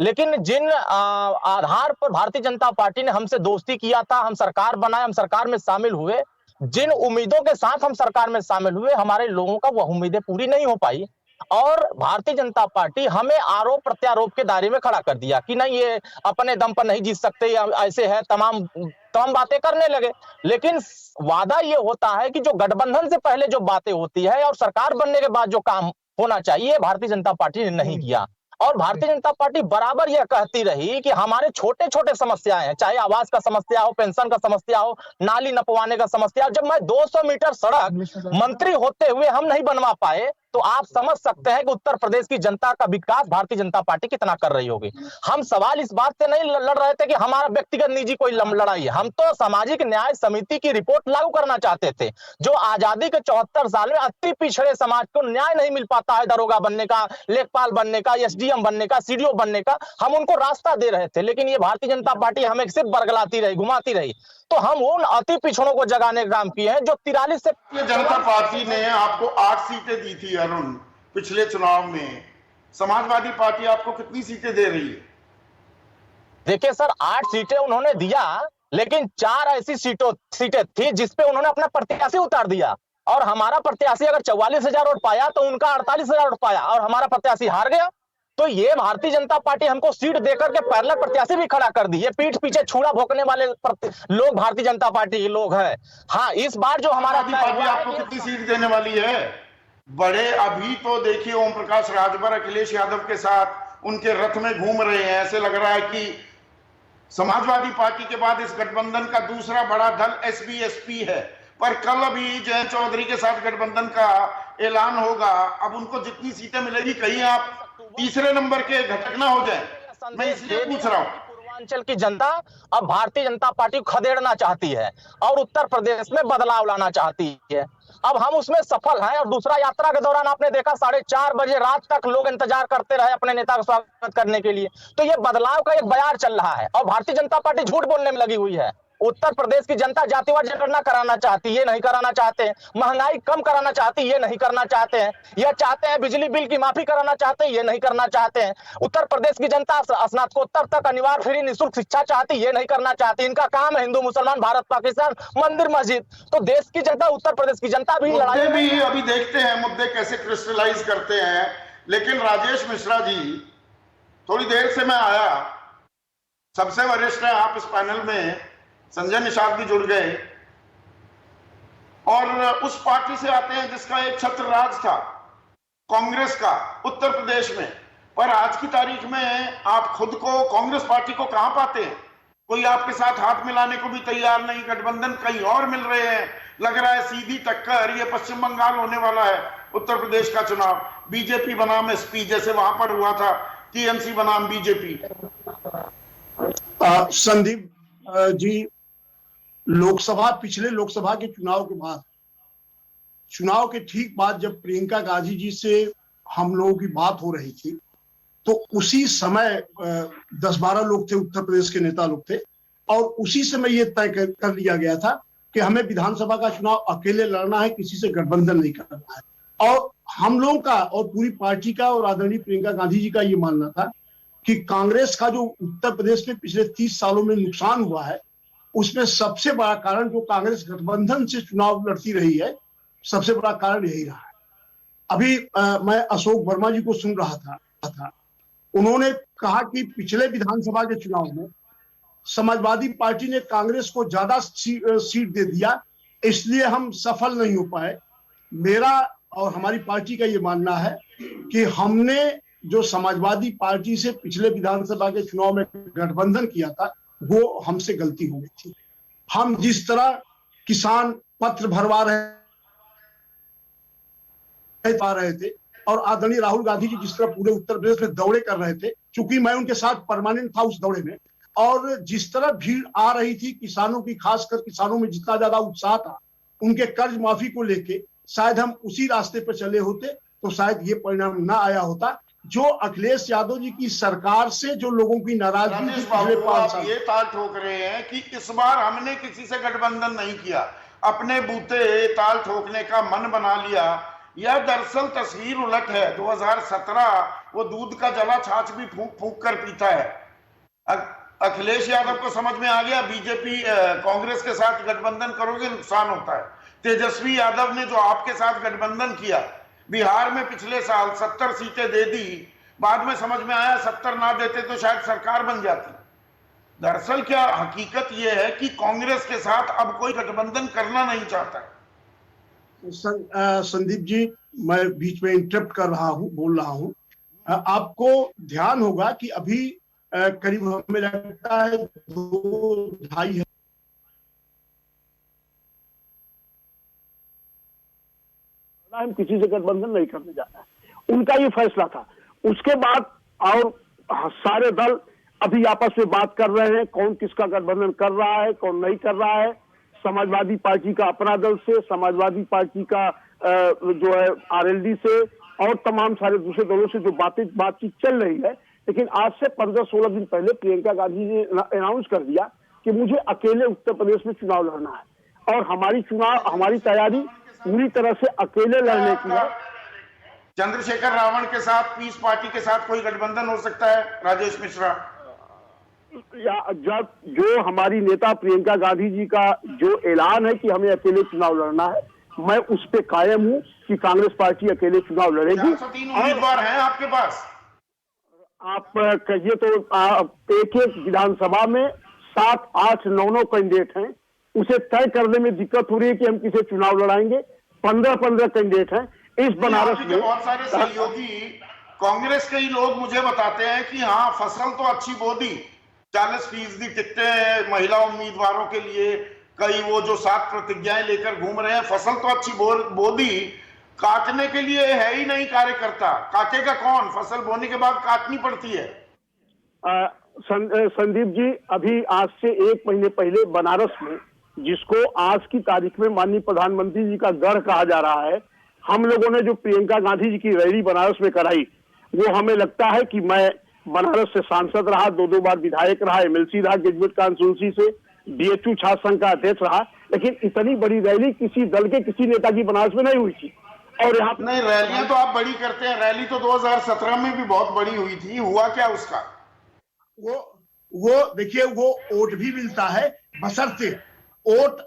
Speaker 5: लेकिन जिन आधार पर भारतीय जनता पार्टी ने हमसे दोस्ती किया था, हम सरकार बनाए, हम सरकार में शामिल हुए, जिन उम्मीदों के साथ हम सरकार में शामिल हुए, हमारे लोगों का वह उम्मीदें पूरी नहीं हो पाई। और भारतीय जनता पार्टी हमें आरोप प्रत्यारोप के दायरे में खड़ा कर दिया कि नहीं, ये अपने दम पर नहीं जीत सकते, ये ऐसे है, तमाम तमाम बातें करने लगे। लेकिन वादा ये होता है कि जो गठबंधन से पहले जो बातें होती है और सरकार बनने के बाद जो काम होना चाहिए, भारतीय जनता पार्टी ने नहीं किया। और भारतीय जनता पार्टी बराबर यह कहती रही कि हमारे छोटे छोटे समस्याएं हैं, चाहे आवास का समस्या हो, पेंशन का समस्या हो, नाली नपवाने का समस्या हो। जब मैं 200 मीटर सड़क मंत्री होते हुए हम नहीं बनवा पाए, तो आप समझ सकते हैं कि उत्तर प्रदेश की जनता का विकास भारतीय जनता पार्टी कितना कर रही होगी। हम सवाल इस बात से नहीं लड़ रहे थे कि हमारा व्यक्तिगत निजी कोई लड़ाई है, हम तो सामाजिक न्याय समिति की रिपोर्ट लागू करना चाहते थे। जो आजादी के 74 साल में अति पिछड़े समाज को न्याय नहीं मिल पाता है, दरोगा बनने का, लेखपाल बनने का, एसडीएम बनने का, सीडीओ बनने का, हम उनको रास्ता दे रहे थे। लेकिन ये भारतीय जनता पार्टी हमें सिर्फ बरगलाती रही, घुमाती रही। तो हम उन अति पिछड़ों को जगाने का काम किए हैं जो 43 से
Speaker 1: जनता पार्टी ने आपको 8 सीटें दी थी अरुण पिछले चुनाव में। समाजवादी पार्टी आपको कितनी सीटें दे रही है?
Speaker 5: देखिए सर, 8 सीटें उन्होंने दिया, लेकिन 4 ऐसी सीटें थी जिसपे उन्होंने अपना प्रत्याशी उतार दिया। और हमारा प्रत्याशी अगर 44,000 वोट पाया तो उनका 48,000 वोट पाया और हमारा प्रत्याशी हार गया। तो ये भारतीय जनता पार्टी हमको सीट देकर के पैरेलल प्रत्याशी भी खड़ा कर दी। ये पीठ पीछे छुरा भोंकने वाले लोग भारतीय जनता पार्टी के लोग हैं। हाँ, इस बार जो हमारा
Speaker 1: पार्टी आपको कितनी सीट देने वाली है? बड़े अभी तो देखिए ओम प्रकाश राजभर अखिलेश यादव के साथ उनके रथ में घूम रहे हैं। ऐसे लग रहा है कि समाजवादी पार्टी के बाद इस गठबंधन का दूसरा बड़ा दल एसबीएसपी है। पर कल अभी जयंत चौधरी के साथ गठबंधन का ऐलान होगा। अब उनको जितनी सीटें मिलेगी, कहीं आप तीसरे नंबर के घटक ना हो जाए, मैं इसलिए पूछ रहा हूं।
Speaker 5: पूर्वांचल की जनता अब भारतीय जनता पार्टी को खदेड़ना चाहती है और उत्तर प्रदेश में बदलाव लाना चाहती है। अब हम उसमें सफल हैं। और दूसरा, यात्रा के दौरान आपने देखा 4:30 बजे रात तक लोग इंतजार करते रहे अपने नेता का स्वागत करने के लिए। तो ये बदलाव का एक बयार चल रहा है और भारतीय जनता पार्टी झूठ बोलने में लगी हुई है। उत्तर प्रदेश की जनता जातिवाद जनगणना कराना चाहती है, ये नहीं कराना चाहते हैं। महंगाई कम कराना चाहती है, ये नहीं करना चाहते हैं। यह चाहते हैं बिजली बिल की माफी कराना चाहते हैं, ये नहीं करना चाहते हैं। उत्तर प्रदेश की जनता स्नातकोत्तर तक अनिवार्य फ्री निःशुल्क शिक्षा चाहती है, ये नहीं करना चाहती। इनका काम है हिंदू मुसलमान, भारत पाकिस्तान, मंदिर मस्जिद। तो देश की जनता, उत्तर प्रदेश की जनता भी लड़ाई
Speaker 1: भी अभी देखते हैं मुद्दे कैसे क्रिस्टलाइज करते हैं। लेकिन राजेश मिश्रा जी, थोड़ी देर से मैं आया, सबसे वरिष्ठ है आप इस पैनल में, संजय निषाद भी जुड़ गए और उस पार्टी से आते हैं जिसका एक छत्र राज था कांग्रेस का उत्तर प्रदेश में। पर आज की तारीख में आप खुद को, कांग्रेस पार्टी को कहां पाते हैं? कोई आपके साथ हाथ मिलाने को भी तैयार नहीं। गठबंधन कहीं और मिल रहे हैं। लग रहा है सीधी टक्कर ये पश्चिम बंगाल होने वाला है। उत्तर प्रदेश का चुनाव बीजेपी बनाम एसपी, जैसे वहां पर हुआ था टीएमसी बनाम बीजेपी।
Speaker 6: संदीप जी, पिछले लोकसभा के चुनाव के बाद, चुनाव के ठीक बाद जब प्रियंका गांधी जी से हम लोगों की बात हो रही थी, तो उसी समय 10-12 लोग थे, उत्तर प्रदेश के नेता लोग थे, और उसी समय ये तय कर लिया गया था कि हमें विधानसभा का चुनाव अकेले लड़ना है, किसी से गठबंधन नहीं करना है। और हम लोगों का और पूरी पार्टी का और आदरणीय प्रियंका गांधी जी का ये मानना था कि कांग्रेस का जो उत्तर प्रदेश में पिछले 30 सालों में नुकसान हुआ है, उसमें सबसे बड़ा कारण, जो कांग्रेस गठबंधन से चुनाव लड़ती रही है, सबसे बड़ा कारण यही रहा है। अभी मैं अशोक वर्मा जी को सुन रहा था, उन्होंने कहा कि पिछले विधानसभा के चुनाव में समाजवादी पार्टी ने कांग्रेस को ज्यादा सीट दे दिया, इसलिए हम सफल नहीं हो पाए। मेरा और हमारी पार्टी का ये मानना है कि हमने जो समाजवादी पार्टी से पिछले विधानसभा के चुनाव में गठबंधन किया था, वो हमसे गलती हो गई थी। हम जिस तरह किसान पत्र भरवा रहे थे और आदरणीय राहुल गांधी जी जिस तरह पूरे उत्तर प्रदेश में दौड़े कर रहे थे, चूंकि मैं उनके साथ परमानेंट था उस दौड़े में, और जिस तरह भीड़ आ रही थी किसानों की, खासकर किसानों में जितना ज्यादा उत्साह था उनके कर्ज माफी को लेके, शायद हम उसी रास्ते पर चले होते तो शायद ये परिणाम ना आया होता। जो अखिलेश यादव जी की सरकार से जो लोगों की नाराजगी थी पिछले 5 साल,
Speaker 1: ये ताल ठोक रहे हैं कि इस बार हमने किसी से गठबंधन नहीं किया, अपने बूते ताल ठोकने का मन बना लिया। यह दरअसल तस्वीर उलट है। 2017 वो दूध का जला छाछ भी फूंक फूंक कर पीता है। अखिलेश यादव को समझ में आ गया बीजेपी कांग्रेस के साथ गठबंधन करोगे नुकसान होता है। तेजस्वी यादव ने जो आपके साथ गठबंधन किया, बिहार में पिछले साल 70 सीटें दे दी, बाद में समझ में आया 70 ना देते तो शायद सरकार बन जाती। दरअसल क्या हकीकत यह है कि कांग्रेस के साथ अब कोई गठबंधन करना नहीं चाहता।
Speaker 6: संदीप जी, मैं बीच में इंटरप्ट कर रहा हूं, बोल रहा हूं। आपको ध्यान होगा कि अभी करीब हमें लगता है 2-2.5 है हम किसी से गठबंधन नहीं करने जा रहा है, उनका ये फैसला था। उसके बाद और सारे दल अभी आपस में बात कर रहे हैं, कौन किसका गठबंधन कर रहा है, कौन नहीं कर रहा है। समाजवादी पार्टी का अपना दल से, समाजवादी पार्टी का जो है आरएलडी से और तमाम सारे दूसरे दलों से जो बातचीत चल रही है। लेकिन आज से 15-16 दिन पहले प्रियंका गांधी ने अनाउंस कर दिया कि मुझे अकेले उत्तर प्रदेश में चुनाव लड़ना है और हमारी तैयारी पूरी तरह से अकेले लड़ने की है।
Speaker 1: चंद्रशेखर रावण के साथ पीस पार्टी के साथ कोई गठबंधन हो सकता है, राजेश मिश्रा?
Speaker 6: या जब जो हमारी नेता प्रियंका गांधी जी का जो ऐलान है कि हमें अकेले चुनाव लड़ना है, मैं उस पे कायम हूं कि कांग्रेस पार्टी अकेले चुनाव लड़ेगी।
Speaker 1: 403 उम्मीदवार हैं आपके पास।
Speaker 6: आप कहिए तो एक विधानसभा में 7, 8, 9 कैंडिडेट हैं। उसे तय करने में दिक्कत हो रही है कि हम किसे चुनाव लड़ाएंगे। 15 कैंडिडेट हैं इस बनारस में।
Speaker 1: बहुत सारे सहयोगी कांग्रेस के ही लोग मुझे बताते हैं कि हाँ, फसल तो अच्छी बो दी, 40% टिकटें महिला उम्मीदवारों के लिए, कई वो जो 7 प्रतिज्ञाएं लेकर घूम रहे हैं, फसल तो अच्छी बो दी, काटने के लिए है ही नहीं कार्यकर्ता। काटेगा कौन? फसल बोने के बाद काटनी पड़ती है।
Speaker 6: संदीप जी, अभी आज से 1 महीने पहले बनारस में, जिसको आज की तारीख में माननीय प्रधानमंत्री जी का गढ़ कहा जा रहा है, हम लोगों ने जो प्रियंका गांधी जी की रैली बनारस में कराई, वो हमें लगता है कि मैं बनारस से सांसद रहा, 2 बार विधायक रहा, एमएलसी रहा ग्रेजुएट कॉन्स्टिट्यूंसी से, बीएचयू छात्र संघ का अध्यक्ष रहा, लेकिन इतनी बड़ी रैली किसी दल के किसी नेता की बनारस में नहीं हुई थी। और यहाँ
Speaker 1: नहीं, रैलियां तो आप बड़ी करते हैं, रैली तो 2017 में भी बहुत बड़ी हुई थी, हुआ क्या उसका?
Speaker 6: वो देखिए, वो वोट भी मिलता है, बशर्ते वोट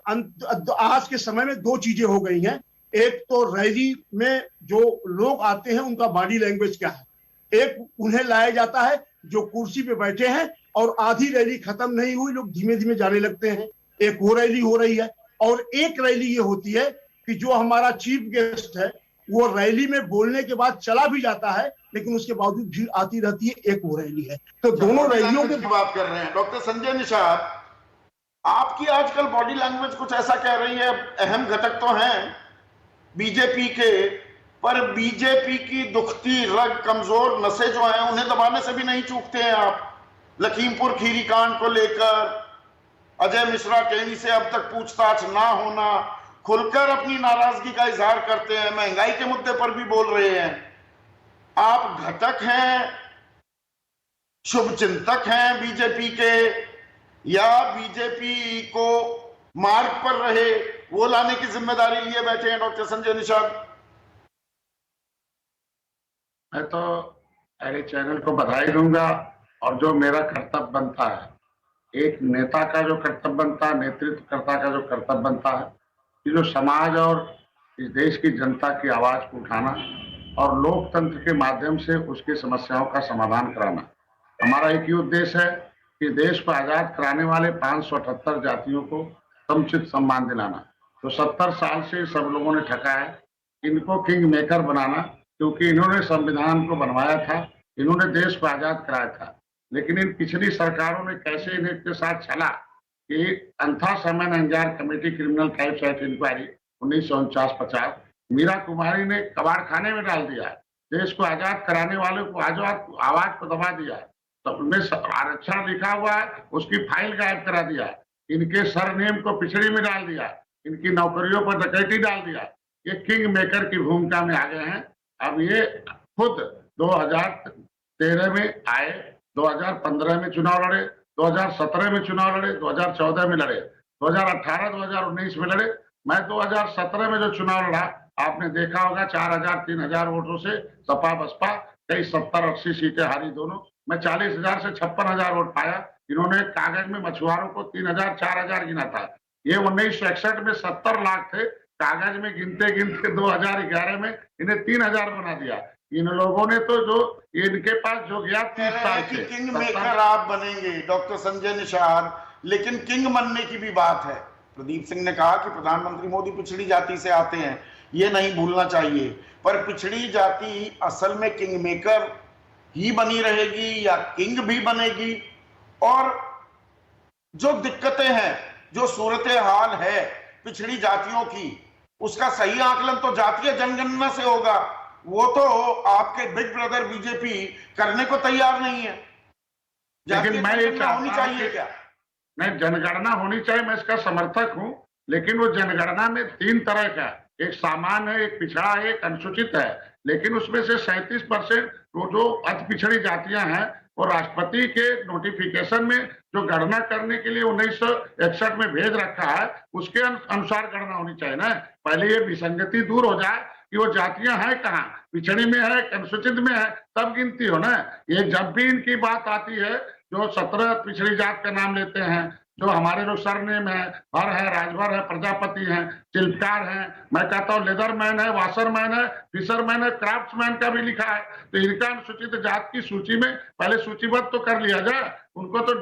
Speaker 6: आज के समय में 2 चीजें हो गई हैं। एक तो रैली में जो लोग आते हैं उनका बॉडी लैंग्वेज क्या है, एक उन्हें लाया जाता है जो कुर्सी पे बैठे हैं और आधी रैली खत्म नहीं हुई, लोग धीमे धीमे जाने लगते हैं, एक वो रैली हो रही है। और एक रैली ये होती है कि जो हमारा चीफ गेस्ट है वो रैली में बोलने के बाद चला भी जाता है, लेकिन उसके बावजूद भीड़ आती रहती है, एक वो रैली है। तो दोनों रैलियों की
Speaker 1: बात कर रहे हैं। डॉक्टर संजय निषाद, आपकी आजकल बॉडी लैंग्वेज कुछ ऐसा कह रही है, अहम घटक तो हैं बीजेपी के, पर बीजेपी की दुखती रग, कमजोर नसें जो हैं, उन्हें दबाने से भी नहीं चूकते हैं आप। लखीमपुर खीरी कांड को लेकर अजय मिश्रा टेनी से अब तक पूछताछ ना होना, खुलकर अपनी नाराजगी का इजहार करते हैं, महंगाई के मुद्दे पर भी बोल रहे हैं। आप घटक हैं, शुभचिंतक हैं बीजेपी के, या बीजेपी को मार्ग पर रहे वो लाने की जिम्मेदारी लिए बैठे हैं डॉक्टर संजय निषाद?
Speaker 7: मैं तो अरे चैनल को बधाई दूंगा, और जो मेरा कर्तव्य बनता है, एक नेता का जो कर्तव्य बनता है, नेतृत्वकर्ता का जो कर्तव्य बनता है, कि जो समाज और इस देश की जनता की आवाज को उठाना और लोकतंत्र के माध्यम से उसकी समस्याओं का समाधान कराना। हमारा एक ही उद्देश्य है कि देश को आजाद कराने वाले 578 जातियों को समुचित सम्मान दिलाना। तो 70 साल से सब लोगों ने ठका है इनको किंग मेकर बनाना, क्योंकि इन्होंने संविधान को बनवाया था, इन्होंने देश को आजाद कराया था। लेकिन इन पिछली सरकारों ने कैसे इनके साथ चला कि Anantha Sayanam Ayyangar committee criminal tribes act inquiry 1949-50 Meera Kumari ने कबाड़ खाने में डाल दिया, देश को आजाद कराने वालों को आवाज को दबा दिया, तो उनमें आरक्षण लिखा हुआ है उसकी फाइल गायब करा दिया, इनके सरनेम को पिछड़ी में डाल दिया, इनकी नौकरियों पर डकैती डाल दिया। ये किंग मेकर की भूमिका में आ गए हैं। अब ये खुद 2013 में आए, 2015 में चुनाव लड़े, 2017 में चुनाव लड़े, 2014 में लड़े, 2018, 2019 में लड़े। मैं 2017 में जो चुनाव लड़ा, आपने देखा होगा 4000-3000 वोटों से सपा बसपा कई 70-80 सीटें हारी दोनों। मैं 40,000 से 56,000 वोट पाया। इन्होंने कागज में मछुआरों को 3,000-4,000 गिना था। ये 1961 में 70 लाख थे, कागज में गिनते गिनते 2011 में इन्हें 3000 बना दिया। इन लोगों ने तो जो इनके पास जो गया 30 साल
Speaker 1: कि
Speaker 7: से
Speaker 1: किंग मेकर आप बनेंगे डॉक्टर संजय निषाद, लेकिन किंग बनने की भी बात है। प्रदीप सिंह ने कहा कि प्रधानमंत्री मोदी पिछड़ी जाति से आते हैं, ये नहीं भूलना चाहिए। पर पिछड़ी जाति असल में किंग मेकर ही बनी रहेगी या किंग भी बनेगी? और जो दिक्कतें हैं, जो सूरत हाल है पिछड़ी जातियों की, उसका सही आकलन तो जातीय जनगणना से होगा। वो तो आपके बिग ब्रदर बीजेपी करने को तैयार नहीं है।
Speaker 7: लेकिन मैं ये चाहता
Speaker 1: होनी
Speaker 7: हूं
Speaker 1: चाहिए
Speaker 7: कि
Speaker 1: क्या?
Speaker 7: नहीं, जनगणना होनी चाहिए, मैं इसका समर्थक हूं, लेकिन वो जनगणना में 3 तरह का, एक सामान्य है, एक पिछड़ा है, एक अनुसूचित है। लेकिन उसमें से 37% जो अति पिछड़ी जातियां हैं, वो राष्ट्रपति के नोटिफिकेशन में जो गणना करने के लिए 1961 में भेज रखा है, उसके अनुसार गणना होनी चाहिए ना। पहले ये विसंगति दूर हो जाए कि वो जातियां हैं कहाँ, पिछड़ी में है, अनुसूचित में है, तब गिनती हो ना। ये जब भी इनकी बात आती है, जो 17 पिछड़ी जात का नाम लेते हैं, जो हमारे लोग सरनेम है, भर है, राजभर है, प्रजापति है, शिल्पकार है, मैं कहता हूँ लेदरमैन है, वाशरमैन है, फिशरमैन है, क्राफ्ट्समैन का भी लिखा है। तो इनका अनुसूचित जात की सूची में पहले सूचीबद्ध तो कर लिया जाए। उनको तो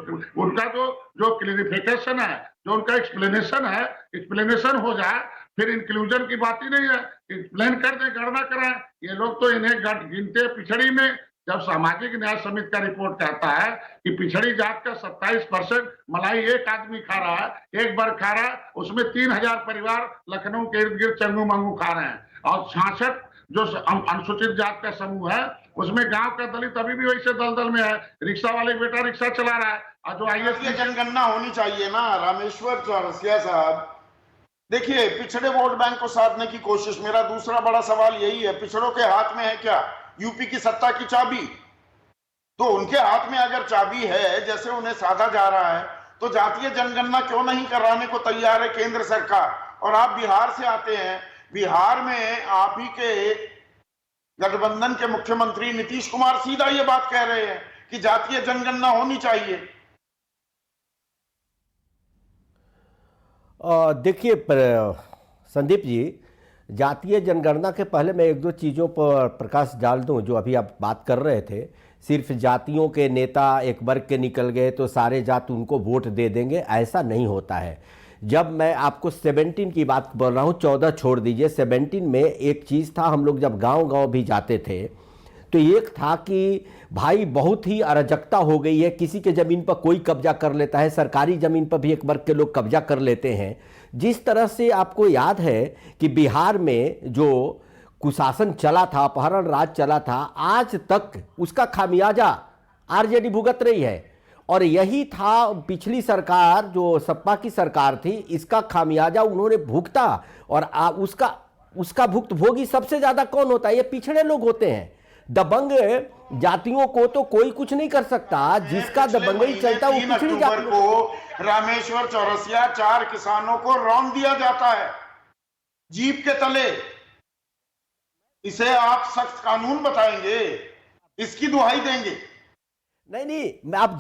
Speaker 7: उनका जो क्लियरिफिकेशन है, जो उनका एक्सप्लेनेशन है, एक्सप्लेनेशन हो जाए, फिर इंक्लूजन की बात ही नहीं है, एक्सप्लेन कर दे, गणना कराएं। ये लोग तो इन्हें गिनते पिछड़ी में। जब सामाजिक न्याय समिति का रिपोर्ट कहता है कि पिछड़ी जात का 27% मलाई एक आदमी खा रहा है, एक बार खा रहा है, उसमें 3000 परिवार लखनऊ के इर्द गिर्द चंगू मंगू खा रहे हैं। और 66 जो अनुसूचित जात का समूह है, उसमें गांव का दलित अभी भी वैसे दलदल में है, रिक्शा वाले बेटा रिक्शा चला रहा है। और जो आईएएस
Speaker 1: की जनगणना होनी चाहिए ना रामेश्वर चौरसिया साहब। देखिए, पिछड़े वोट बैंक को साधने की कोशिश, मेरा दूसरा बड़ा सवाल यही है, पिछड़ों के हाथ में है क्या यूपी की सत्ता की चाबी? तो उनके हाथ में अगर चाबी है, जैसे उन्हें साधा जा रहा है, तो जातीय जनगणना क्यों नहीं कराने को तैयार है केंद्र सरकार? और आप बिहार से आते हैं, बिहार में आप ही के गठबंधन के मुख्यमंत्री नीतीश कुमार सीधा ये बात कह रहे हैं कि जातीय जनगणना होनी चाहिए।
Speaker 2: देखिए संदीप जी, जातीय जनगणना के पहले मैं एक दो चीज़ों पर प्रकाश डाल दूं। जो अभी आप बात कर रहे थे, सिर्फ जातियों के नेता एक वर्ग के निकल गए तो सारे जात उनको वोट दे देंगे, ऐसा नहीं होता है। जब मैं आपको 17 की बात बोल रहा हूँ, 14 छोड़ दीजिए, 17 में एक चीज़ था, हम लोग जब गांव-गांव भी जाते थे तो एक था कि भाई बहुत ही अराजकता हो गई है, किसी के ज़मीन पर कोई कब्जा कर लेता है, सरकारी ज़मीन पर भी एक वर्ग के लोग कब्जा कर लेते हैं। जिस तरह से आपको याद है कि बिहार में जो कुशासन चला था, अपहरण राज चला था, आज तक उसका खामियाजा आरजेडी भुगत रही है। और यही था पिछली सरकार जो सपा की सरकार थी, इसका खामियाजा उन्होंने भुगता। और उसका भुक्तभोगी सबसे ज़्यादा कौन होता है? ये पिछड़े लोग होते हैं। दबंग जातियों को तो कोई कुछ नहीं कर सकता, जिसका दबंगई चलता है वो पिछड़ी जाति
Speaker 1: को। रामेश्वर चौरसिया 4 किसानों को रौंद दिया जाता है जीप के तले। इसे आप सख्त कानून बताएंगे, इसकी दुहाई देंगे?
Speaker 2: नहीं, आप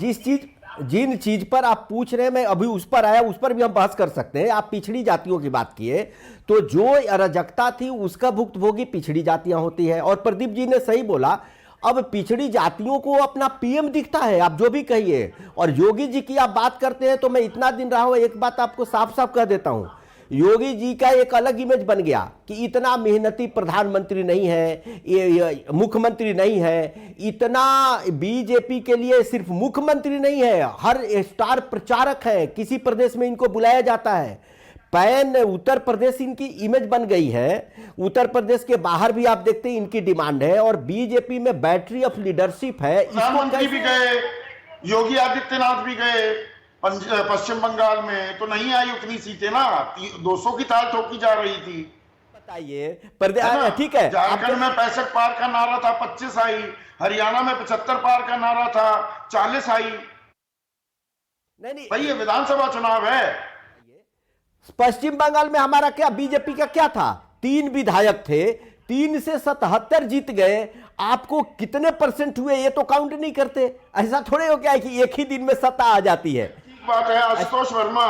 Speaker 2: जिन चीज पर आप पूछ रहे हैं, मैं अभी उस पर आया, उस पर भी हम बहस कर सकते हैं। आप पिछड़ी जातियों की बात किए, तो जो अराजकता थी उसका भुक्तभोगी पिछड़ी जातियां होती है। और प्रदीप जी ने सही बोला, अब पिछड़ी जातियों को अपना पीएम दिखता है, आप जो भी कहिए। और योगी जी की आप बात करते हैं तो मैं इतना दिन रहा हूं, एक बात आपको साफ साफ कह देता हूं, योगी जी का एक अलग इमेज बन गया कि इतना मेहनती प्रधानमंत्री नहीं है, ये मुख्यमंत्री नहीं है, इतना बीजेपी के लिए सिर्फ मुख्यमंत्री नहीं है, हर स्टार प्रचारक है, किसी प्रदेश में इनको बुलाया जाता है। पैन उत्तर प्रदेश इनकी इमेज बन गई है। उत्तर प्रदेश के बाहर भी आप देखते हैं इनकी डिमांड है। और बीजेपी में बैटरी ऑफ लीडरशिप है।
Speaker 1: प्रधानमंत्री भी गए, योगी आदित्यनाथ भी गए पश्चिम बंगाल में, तो नहीं आई उतनी सीटें ना, 200 की ताल ठोकी जा रही थी।
Speaker 2: बताइए, ठीक है,
Speaker 1: झारखंड में 65 पार का नारा था, 25 आई। हरियाणा में 75 पार का नारा था, 40 आई।
Speaker 2: नहीं,
Speaker 1: भाई ये विधानसभा चुनाव है।
Speaker 2: पश्चिम बंगाल में हमारा क्या, बीजेपी का क्या था? 3 विधायक थे, 3 से 77 जीत गए। आपको कितने परसेंट हुए ये तो काउंट नहीं करते। ऐसा थोड़े हो गया है कि एक ही दिन में सत्ता आ जाती है।
Speaker 1: बात है, आशुतोष वर्मा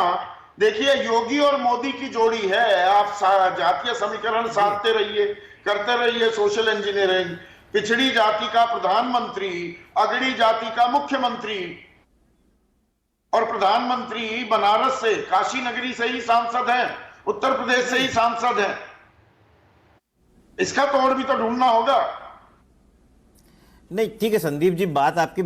Speaker 1: देखिए, योगी और मोदी की जोड़ी है। आप जातीय समीकरण साधते रहिए, करते रहिए सोशल इंजीनियरिंग। पिछड़ी जाति का प्रधानमंत्री, अगड़ी जाति का मुख्यमंत्री, और प्रधानमंत्री बनारस से, काशी नगरी से ही सांसद हैं, उत्तर प्रदेश से ही सांसद हैं। इसका तोड़ भी तो ढूंढना होगा।
Speaker 4: नहीं ठीक है संदीप जी, बात आपकी,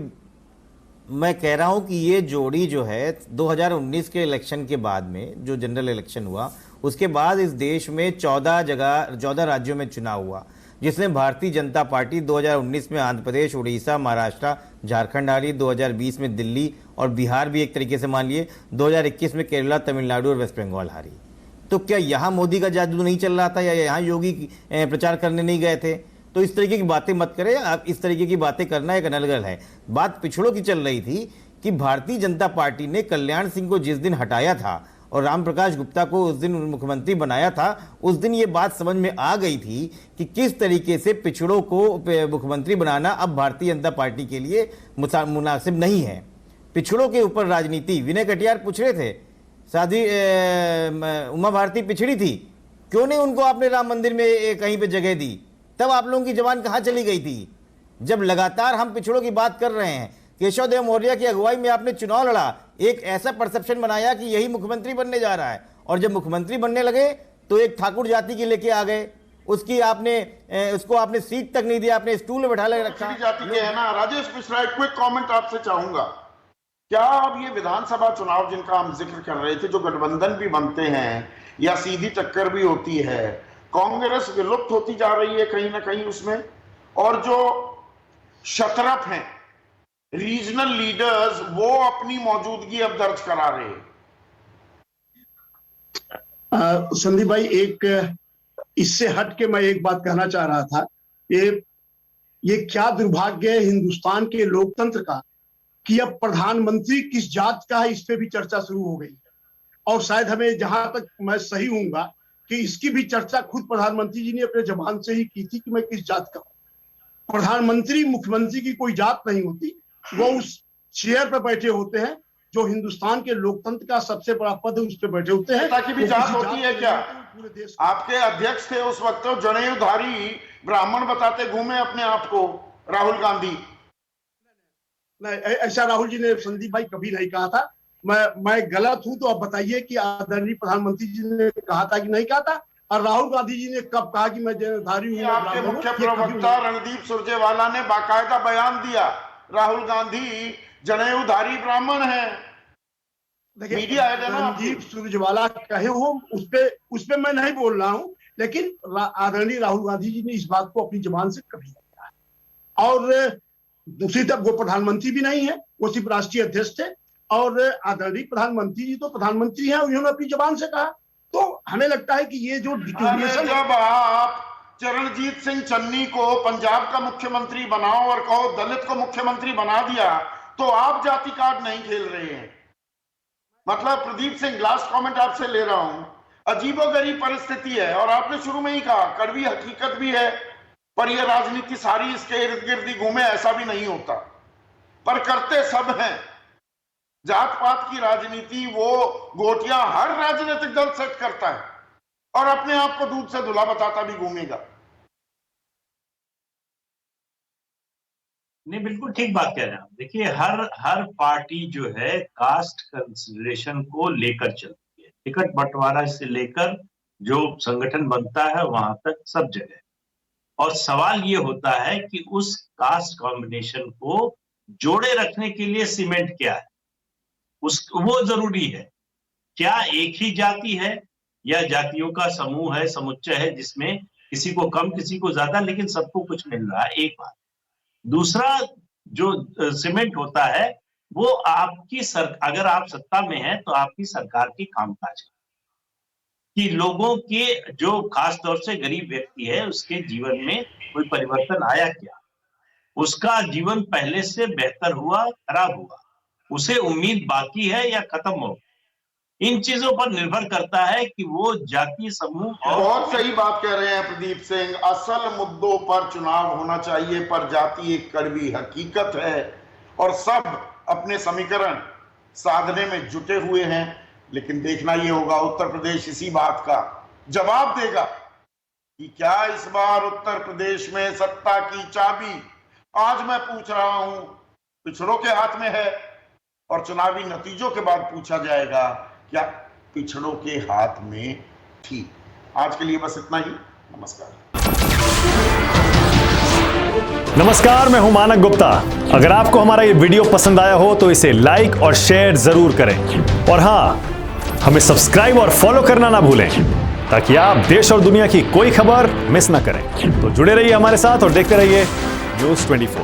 Speaker 4: मैं कह रहा हूं कि ये जोड़ी जो है 2019 के इलेक्शन के बाद में, जो जनरल इलेक्शन हुआ उसके बाद इस देश में 14 राज्यों में चुनाव हुआ, जिसमें भारतीय जनता पार्टी 2019 में आंध्र प्रदेश, उड़ीसा, महाराष्ट्र, झारखंड हारी, 2020 में दिल्ली और बिहार भी एक तरीके से मान लिए, 2021 में केरला, तमिलनाडु और वेस्ट बंगाल हारी। तो क्या यहाँ मोदी का जादू नहीं चल रहा था, या यहाँ योगी प्रचार करने नहीं गए थे? तो इस तरीके की बातें मत करें आप, इस तरीके की बातें करना एक अनर्गल है। बात पिछड़ों की चल रही थी कि भारतीय जनता पार्टी ने कल्याण सिंह को जिस दिन हटाया था और राम प्रकाश गुप्ता को उस दिन मुख्यमंत्री बनाया था, उस दिन ये बात समझ में आ गई थी कि किस तरीके से पिछड़ों को मुख्यमंत्री बनाना अब भारतीय जनता पार्टी के लिए मुनासिब नहीं है। पिछड़ों के ऊपर राजनीति, विनय कटियार पूछ रहे थे, शादी उमा भारती पिछड़ी थी, क्यों नहीं उनको आपने राम मंदिर में कहीं पे जगह दी? तब आप लोगों की जबान कहाँ चली गई थी? जब लगातार हम पिछड़ों की बात कर रहे हैं, केशव देव मौर्य की अगुवाई में आपने चुनाव लड़ा, एक ऐसा परसेप्शन बनाया कि यही मुख्यमंत्री बनने जा रहा है, और जब मुख्यमंत्री बनने लगे तो एक ठाकुर जाति की लेके आ गए, उसकी आपने उसको आपने सीट तक नहीं दिया, आपने स्टूल में बैठा ले रखा।
Speaker 1: जाति के है ना। राजेश मिश्रा, एक क्विक कमेंट आपसे चाहूंगा। क्या अब ये विधानसभा चुनाव जिनका हम जिक्र कर रहे थे, जो गठबंधन भी बनते हैं या सीधी टक्कर भी होती है, कांग्रेस विलुप्त होती जा रही है कहीं ना कहीं उसमें, और जो शतरफ हैं रीजनल लीडर्स, वो अपनी मौजूदगी अब दर्ज करा रहे हैं?
Speaker 6: संदीप भाई, एक इससे हट के मैं एक बात कहना चाह रहा था। ये क्या दुर्भाग्य है हिंदुस्तान के लोकतंत्र का कि अब प्रधानमंत्री किस जात का है, इस पे भी चर्चा शुरू हो गई है। और शायद हमें, जहां तक मैं सही हूंगा, कि इसकी भी चर्चा खुद प्रधानमंत्री जी ने अपने जबान से ही की थी कि मैं किस जात का हूं। प्रधानमंत्री मुख्यमंत्री की कोई जात नहीं होती, वो उस चेयर पर बैठे होते हैं जो हिंदुस्तान के लोकतंत्र का सबसे बड़ा पद है, उस पर बैठे होते हैं।
Speaker 1: ताकि भी जात होती है क्या?
Speaker 6: पूरे देश
Speaker 1: आपके अध्यक्ष थे उस वक्त, जनेऊधारी ब्राह्मण बताते घूमे अपने आप को राहुल गांधी।
Speaker 6: नहीं, ऐसा राहुल जी ने, संदीप भाई, कभी नहीं कहा था। मैं गलत हूं तो आप बताइए कि आदरणीय प्रधानमंत्री जी ने कहा था कि नहीं कहा था, और राहुल गांधी जी ने कब कहा कि मैं जनेऊधारी हूं?
Speaker 1: आपके मुख्य प्रवक्ता रणदीप सुरजेवाला ने बाकायदा बयान दिया, राहुल गांधी जनेऊधारी ब्राह्मण है। मीडिया है ना।
Speaker 6: रणदीप सुरजेवाला कहे हो, उस पे मैं नहीं बोल रहा हूं, लेकिन आदरणीय राहुल गांधी जी ने इस बात को अपनी जुबान से कभी नहीं कहा। और दूसरी तरफ वो प्रधानमंत्री भी नहीं है, वो सिर्फ राष्ट्रीय अध्यक्ष थे, और आदरणीय प्रधानमंत्री जी तो प्रधानमंत्री हैं, उन्होंने अपनी जुबान से कहा। तो हमें लगता है कि ये जो
Speaker 1: जब आप चरणजीत सिंह चन्नी को पंजाब का मुख्यमंत्री बनाओ और कहो दलित को मुख्यमंत्री बना दिया, तो आप जाति कार्ड नहीं खेल रहे हैं। मतलब प्रदीप सिंह, लास्ट कमेंट आपसे ले रहा हूं, अजीबोगरीब परिस्थिति है, और आपने शुरू में ही कहा कड़वी हकीकत भी है, पर यह राजनीति सारी इसके इर्द गिर्द ही घूमे, ऐसा भी नहीं होता, पर करते सब हैं। जात पात की राजनीति वो गोटियां हर राजनीतिक दल सेट करता है, और अपने आप को दूध से धुला बताता भी घूमेगा।
Speaker 3: नहीं, बिल्कुल ठीक बात कह रहे हैं आप। देखिए, हर पार्टी जो है कास्ट कंसिडरेशन को लेकर चलती है, टिकट बंटवारा से लेकर जो संगठन बनता है वहां तक सब जगह। और सवाल ये होता है कि उस कास्ट कॉम्बिनेशन को जोड़े रखने के लिए सीमेंट क्या है, वो जरूरी है। क्या एक ही जाति है या जातियों का समूह है, समुच्चय है, जिसमें किसी को कम किसी को ज्यादा, लेकिन सबको कुछ मिल रहा है? एक बात। दूसरा, जो सीमेंट होता है वो आपकी अगर आप सत्ता में हैं तो आपकी सरकार की कामकाज कि लोगों के, जो खास तौर से गरीब व्यक्ति है, उसके जीवन में कोई परिवर्तन आया क्या, उसका जीवन पहले से बेहतर हुआ, खराब हुआ, उसे उम्मीद बाकी है या खत्म हो, इन चीजों पर निर्भर करता है कि वो जातीय समूह।
Speaker 1: बहुत सही बात कह रहे हैं प्रदीप सिंह, असल मुद्दों पर चुनाव होना चाहिए, पर जाति एक कड़वी हकीकत है और सब अपने समीकरण साधने में जुटे हुए हैं। लेकिन देखना ये होगा उत्तर प्रदेश इसी बात का जवाब देगा कि क्या इस बार उत्तर प्रदेश में सत्ता की चाबी, आज मैं पूछ रहा हूं, पिछड़ों के हाथ में है, और चुनावी नतीजों के बाद पूछा जाएगा क्या पिछड़ों के हाथ में थी। आज के लिए बस इतना ही। नमस्कार।
Speaker 8: नमस्कार, मैं हूं मानक गुप्ता। अगर आपको हमारा ये वीडियो पसंद आया हो तो इसे लाइक और शेयर जरूर करें, और हां, हमें सब्सक्राइब और फॉलो करना ना भूलें ताकि आप देश और दुनिया की कोई खबर मिस ना करें। तो जुड़े रहिए हमारे साथ और देखते रहिए न्यूज़ 24।